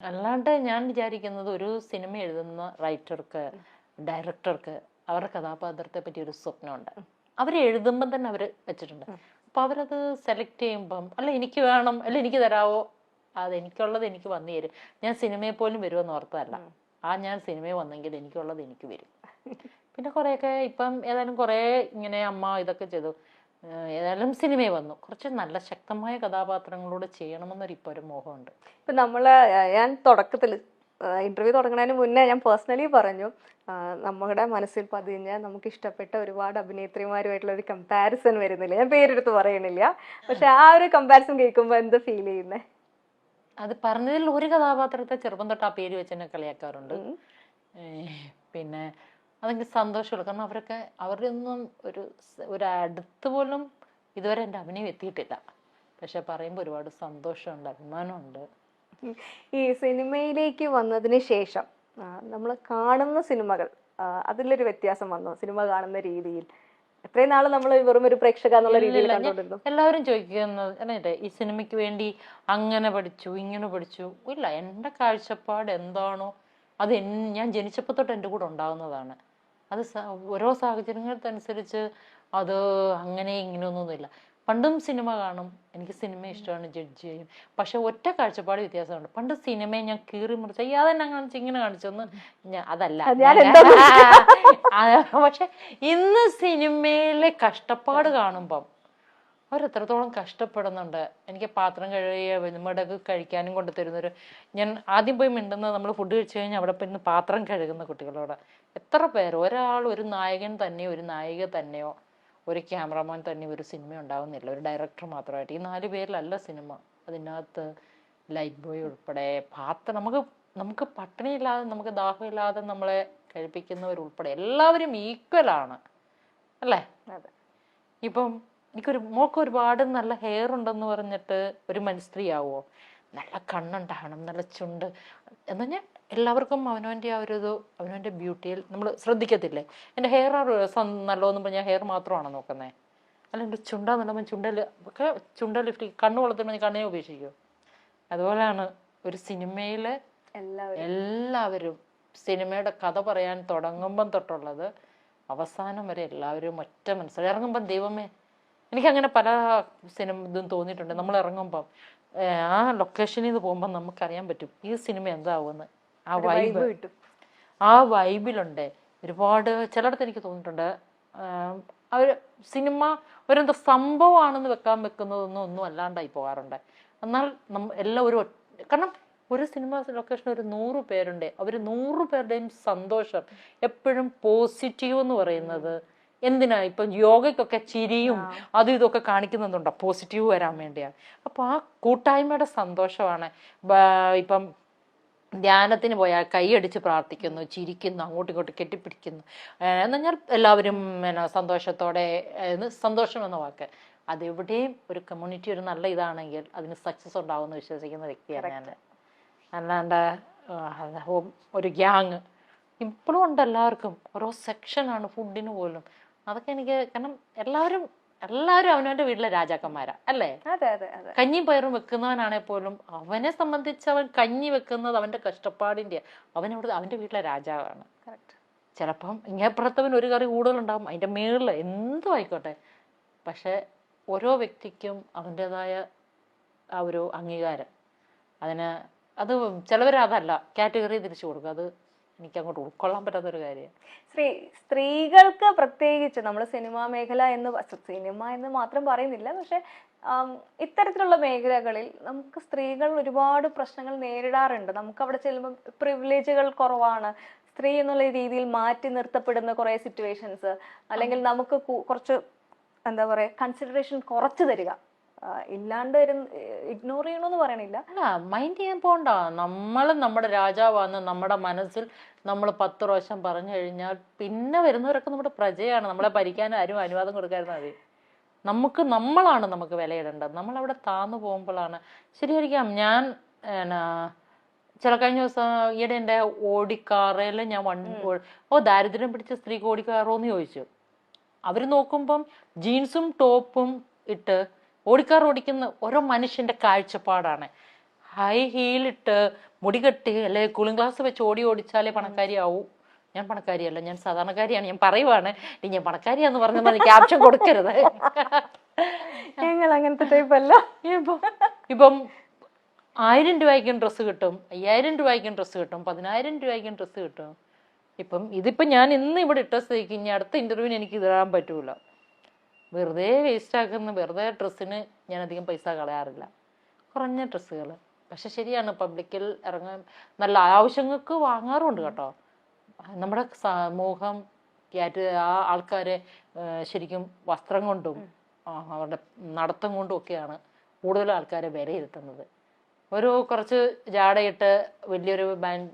അല്ലാണ്ട് ഞാൻ വിചാരിക്കുന്നത് ഒരു സിനിമ എഴുതുന്ന റൈറ്റർക്ക്, ഡയറക്ടർക്ക് അവരുടെ കഥാപാത്രത്തെ പറ്റി ഒരു സ്വപ്നമുണ്ട്. അവർ എഴുതുമ്പം തന്നെ അവർ വെച്ചിട്ടുണ്ട്. അപ്പൊ അവരത് സെലക്ട് ചെയ്യുമ്പം അല്ല എനിക്ക് വേണം, അല്ല എനിക്ക് തരാവോ, അത് എനിക്കുള്ളത് എനിക്ക് വന്നു തരും. ഞാൻ സിനിമയിൽ പോലും വരുമെന്ന് ഓർത്തതല്ല. ഞാൻ സിനിമയിൽ വന്നെങ്കിൽ എനിക്കുള്ളത് എനിക്ക് വരും. പിന്നെ കുറേയൊക്കെ ഇപ്പം ഏതായാലും കുറേ ഇങ്ങനെ അമ്മ ഇതൊക്കെ ചെയ്തു, ഏതായാലും സിനിമയിൽ വന്നു. കുറച്ച് നല്ല ശക്തമായ കഥാപാത്രങ്ങളോട് ചെയ്യണമെന്നൊരു ഇപ്പോൾ ഒരു മോഹമുണ്ട്. ഇപ്പൊ ഞാൻ തുടക്കത്തിൽ ഇന്റർവ്യൂ തുടങ്ങുന്നതിന് മുന്നേ ഞാൻ പേഴ്സണലി പറഞ്ഞു, നമ്മുടെ മനസ്സിൽ പതിഞ്ഞ നമുക്ക് ഇഷ്ടപ്പെട്ട ഒരുപാട് അഭിനേത്രിമാരുമായിട്ടുള്ള ഒരു കമ്പാരിസൺ വരുന്നില്ല. ഞാൻ പേരെടുത്ത് പറയണില്ല, പക്ഷെ ആ ഒരു കമ്പാരിസൺ കേൾക്കുമ്പോ എന്ത് ഫീൽ ചെയ്യുന്നേ? അത് പറഞ്ഞതിൽ ഒരു കഥാപാത്രത്തെ ചെറുപ്പം തൊട്ട് ആ പേര് വെച്ച് തന്നെ കളിയാക്കാറുണ്ട്. പിന്നെ അതെനിക്ക് സന്തോഷമുള്ളൂ. കാരണം അവരുടെ ഒന്നും ഒരു അടുത്ത് പോലും ഇതുവരെ എൻ്റെ അഭിനയം എത്തിയിട്ടില്ല. പക്ഷെ പറയുമ്പോൾ ഒരുപാട് സന്തോഷമുണ്ട്, അഭിമാനമുണ്ട്. ഈ സിനിമയിലേക്ക് വന്നതിന് ശേഷം നമ്മൾ കാണുന്ന സിനിമകൾ, അതിലൊരു വ്യത്യാസം വന്നു സിനിമ കാണുന്ന രീതിയിൽ? എത്രയും നാള് നമ്മൾ വെറും ഒരു പ്രേക്ഷക എന്നുള്ള രീതിയിൽ കണ്ടുകൊണ്ടിരുന്നു. എല്ലാവരും ചോദിക്കുന്നത് ഈ സിനിമയ്ക്ക് വേണ്ടി അങ്ങനെ പഠിച്ചു ഇങ്ങനെ പഠിച്ചു. ഇല്ല, എൻ്റെ കാഴ്ചപ്പാട് എന്താണോ അത് ഞാൻ ജനിച്ചപ്പോൾ തൊട്ട് എൻ്റെ കൂടെ ഉണ്ടാകുന്നതാണ്. അത് ഓരോ സാഹചര്യങ്ങൾക്കനുസരിച്ച് അത് അങ്ങനെ ഇങ്ങനെയൊന്നുമില്ല. പണ്ടും സിനിമ കാണും, എനിക്ക് സിനിമ ഇഷ്ടമാണ്, ജഡ്ജ് ചെയ്യും. പക്ഷെ ഒറ്റ കാഴ്ചപ്പാട് വ്യത്യാസമുണ്ട്. പണ്ട് സിനിമയെ ഞാൻ കീറി മുറിച്ച അതെന്നെ കാണിച്ചു ഇങ്ങനെ കാണിച്ചൊന്ന് അതല്ല. പക്ഷെ ഇന്ന് സിനിമയിലെ കഷ്ടപ്പാട് കാണുമ്പം അവരെത്രത്തോളം കഷ്ടപ്പെടുന്നുണ്ട്. എനിക്ക് പാത്രം കഴുകിയ വെലുമടക്ക് കഴിക്കാനും കൊണ്ട് തരുന്നൊരു, ഞാൻ ആദ്യം പോയി മിണ്ടുന്നത് നമ്മൾ ഫുഡ് കഴിച്ചു കഴിഞ്ഞാൽ അവിടെ പോയി പാത്രം കഴുകുന്ന കുട്ടികളോട്. എത്ര പേര്, ഒരു നായകൻ തന്നെയോ ഒരു നായിക തന്നെയോ ഒരു ക്യാമറമാൻ തന്നെ ഒരു സിനിമ ഉണ്ടാകുന്നില്ല, ഒരു ഡയറക്ടർ മാത്രമായിട്ട്. ഈ 4 പേരിലല്ല സിനിമ. അതിനകത്ത് ലൈറ്റ് ബോയ് ഉൾപ്പെടെ നമുക്ക് പട്ടിണിയില്ലാതെ, നമുക്ക് ദാഹമില്ലാതെ നമ്മളെ കഴിപ്പിക്കുന്നവരുൾപ്പെടെ എല്ലാവരും ഈക്വലാണ് അല്ലേ? ഇപ്പം മോൾക്ക് ഒരുപാട് നല്ല ഹെയർ ഉണ്ടെന്ന് പറഞ്ഞിട്ട് ഒരു സ്ത്രീ ആവുമോ? നല്ല കണ്ണുണ്ടാകണം, നല്ല ചുണ്ട് എന്ന് പറഞ്ഞാൽ എല്ലാവർക്കും അവനവൻ്റെ അവനവൻ്റെ ബ്യൂട്ടിയിൽ നമ്മൾ ശ്രദ്ധിക്കത്തില്ലേ? എൻ്റെ ഹെയർ നല്ലോന്നും പറഞ്ഞാൽ ഹെയർ മാത്രമാണോ നോക്കുന്നത്? അല്ല എൻ്റെ ചുണ്ടാന്നുള്ളപ്പോൾ ചുണ്ട ലിഫ്റ്റ്, കണ്ണ് വളർത്തുമ്പോൾ കണ്ണിനെ ഉപേക്ഷിക്കുമോ? അതുപോലെയാണ് ഒരു സിനിമയിലെ എല്ലാവരും സിനിമയുടെ കഥ പറയാൻ തുടങ്ങുമ്പം തൊട്ടുള്ളത് അവസാനം വരെ എല്ലാവരും ഒറ്റ മനസ്സിൽ ഇറങ്ങുമ്പം ദൈവമേ, എനിക്കങ്ങനെ പല ഇതും തോന്നിയിട്ടുണ്ട്. നമ്മൾ ഇറങ്ങുമ്പം ആ ലൊക്കേഷനിൽ നിന്ന് പോകുമ്പോൾ നമുക്കറിയാൻ പറ്റും ഈ സിനിമ എന്താവുമെന്ന്. ആ വൈബിലുണ്ട് ഒരുപാട്. ചിലയിടത്ത് എനിക്ക് തോന്നിയിട്ടുണ്ട് അവർ സിനിമ ഒരെന്താ സംഭവമാണെന്ന് വെക്കുന്നതൊന്നും അല്ലാണ്ടായി പോകാറുണ്ട്. എന്നാൽ എല്ലാം കാരണം ഒരു സിനിമ ലൊക്കേഷൻ ഒരു 100 പേരുണ്ട്, അവർ 100 പേരുടെയും സന്തോഷം എപ്പോഴും പോസിറ്റീവ് എന്ന് പറയുന്നത് എന്തിനാ? ഇപ്പൊ യോഗയ്ക്കൊക്കെ ചിരിയും അതും ഇതൊക്കെ കാണിക്കുന്നുണ്ടോ? പോസിറ്റീവ് വരാൻ വേണ്ടിയാണ്. അപ്പൊ ആ കൂട്ടായ്മയുടെ സന്തോഷമാണ്. ഇപ്പം ധ്യാനത്തിന് പോയാൽ കൈയടിച്ച് പ്രാർത്ഥിക്കുന്നു, ചിരിക്കുന്നു, അങ്ങോട്ടും ഇങ്ങോട്ടും കെട്ടിപ്പിടിക്കുന്നു എന്ന് പറഞ്ഞാൽ എല്ലാവരും സന്തോഷത്തോടെ. സന്തോഷം എന്ന വാക്ക് അതെവിടെയും ഒരു കമ്മ്യൂണിറ്റി ഒരു നല്ല ഇതാണെങ്കിൽ അതിന് സക്സസ് ഉണ്ടാവുമെന്ന് വിശ്വസിക്കുന്ന വ്യക്തിയാണ് ഞാൻ. അല്ലാണ്ട് ഒരു ഗ്യാങ് ഇപ്പോഴും ഉണ്ട്, എല്ലാവർക്കും ഓരോ സെക്ഷനാണ് ഫുഡിന് പോലും. അതൊക്കെ എനിക്ക്, കാരണം എല്ലാവരും അവനവന്റെ വീട്ടിലെ രാജാക്കന്മാരാ അല്ലേ? കഞ്ഞിയും പയറും വെക്കുന്നവനാണെ പോലും അവനെ സംബന്ധിച്ച് അവൻ കഞ്ഞി വെക്കുന്നത് അവന്റെ കഷ്ടപ്പാടിന്റെ, അവന്റെ വീട്ടിലെ രാജാവാണ്. ചിലപ്പം ഇങ്ങേപ്പുറത്തവൻ ഒരു കറി കൂടുതലുണ്ടാവും, അതിന്റെ മേളിൽ എന്തും ആയിക്കോട്ടെ. പക്ഷെ ഓരോ വ്യക്തിക്കും അവൻ്റെതായ ആ ഒരു അംഗീകാരം, അത് ചിലവരതല്ല കാറ്റഗറി തിരിച്ചു കൊടുക്കും. അത് എനിക്ക് അങ്ങോട്ട് ഉൾക്കൊള്ളാൻ പറ്റാത്തൊരു കാര്യം. സ്ത്രീകൾക്ക് പ്രത്യേകിച്ച് നമ്മൾ സിനിമാ മേഖല സിനിമ എന്ന് മാത്രം പറയുന്നില്ല, പക്ഷെ ഇത്തരത്തിലുള്ള മേഖലകളിൽ നമുക്ക് സ്ത്രീകൾ ഒരുപാട് പ്രശ്നങ്ങൾ നേരിടാറുണ്ട്. നമുക്ക് അവിടെ ചെല്ലുമ്പോൾ പ്രിവിലേജുകൾ കുറവാണ്, സ്ത്രീ എന്നുള്ള രീതിയിൽ മാറ്റി നിർത്തപ്പെടുന്ന കുറെ സിറ്റുവേഷൻസ്, അല്ലെങ്കിൽ നമുക്ക് കുറച്ച് എന്താ പറയാ കൺസിഡറേഷൻ കുറച്ച് തരിക, ഇല്ലാണ്ട് ഇഗ്നോർ ചെയ്യണമെന്ന് പറയണില്ല, അല്ല മൈൻഡ് ചെയ്യാൻ പോണ്ട. നമ്മുടെ രാജാവാന്ന് നമ്മുടെ മനസ്സിൽ നമ്മൾ 10 പ്രാവശ്യം പറഞ്ഞു കഴിഞ്ഞാൽ പിന്നെ വരുന്നവരൊക്കെ നമ്മുടെ പ്രജയാണ്. നമ്മളെ ഭരിക്കാൻ ആരും അനുവാദം കൊടുക്കാതിരുന്നാൽ മതി. നമ്മളാണ് നമുക്ക് വിലയിടേണ്ടത്. നമ്മളവിടെ താന്നു പോകുമ്പോഴാണ് ശരിയായിരിക്കാം. ഞാൻ കഴിഞ്ഞ ദിവസം ഈയിടെ എൻ്റെ ഓടിക്കാറയിൽ ഞാൻ ദാരിദ്ര്യം പിടിച്ച സ്ത്രീക്ക് ഓടിക്കാറോന്ന് ചോദിച്ചു. അവർ നോക്കുമ്പം ജീൻസും ടോപ്പും ഇട്ട് ഓടിക്കാർ ഓടിക്കുന്ന ഓരോ മനുഷ്യന്റെ കാഴ്ചപ്പാടാണ്. ഹൈ ഹീലിട്ട് മുടി കെട്ടി അല്ലെ കൂളിംഗ് ഗ്ലാസ് വെച്ച് ഓടിച്ചാലേ പണക്കാരിയാവൂ. ഞാൻ പണക്കാരിയല്ല, ഞാൻ സാധാരണക്കാരിയാണ്. ഞാൻ പറയുവാണ്, ഞാൻ പണക്കാരിയാന്ന് പറഞ്ഞാൽ ക്യാപ്ഷൻ കൊടുക്കരുത്. ഞങ്ങൾ അങ്ങനത്തെ ടൈപ്പ് അല്ല. ഇപ്പം 1000 രൂപയ്ക്കും ഡ്രസ്സ് കിട്ടും, 5000 രൂപയ്ക്കും ഡ്രസ്സ് കിട്ടും, 10000 രൂപയ്ക്കും ഡ്രസ്സ് കിട്ടും. ഇതിപ്പം ഞാൻ ഇന്ന് ഇവിടെ ഇട്ട സ്ഥിതിക്ക് ഇനി അടുത്ത ഇന്റർവ്യൂവിന് എനിക്ക് ഇടാൻ പറ്റൂല. വെറുതെ വേസ്റ്റാക്കുന്ന വെറുതെ ഡ്രസ്സിന് ഞാൻ അധികം പൈസ കളയാറില്ല, കുറഞ്ഞ ഡ്രസ്സുകൾ. പക്ഷെ ശരിയാണ്, പബ്ലിക്കിൽ ഇറങ്ങാൻ നല്ല ആവശ്യങ്ങൾക്ക് വാങ്ങാറുണ്ട് കേട്ടോ. നമ്മുടെ സമൂഹം ആ ആൾക്കാരെ ശരിക്കും വസ്ത്രം കൊണ്ടും അവരുടെ നടത്തം കൊണ്ടും ഒക്കെയാണ് കൂടുതൽ ആൾക്കാരെ വിലയിരുത്തുന്നത്. കുറച്ച് ജാടയിട്ട് വലിയൊരു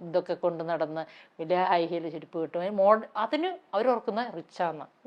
ഇതൊക്കെ കൊണ്ട് നടന്ന് വലിയ ഹൈ ഹീൽ ചെരുപ്പ് കിട്ടും, അതിന് അവരോർക്കുന്ന റിച്ചാന്ന്.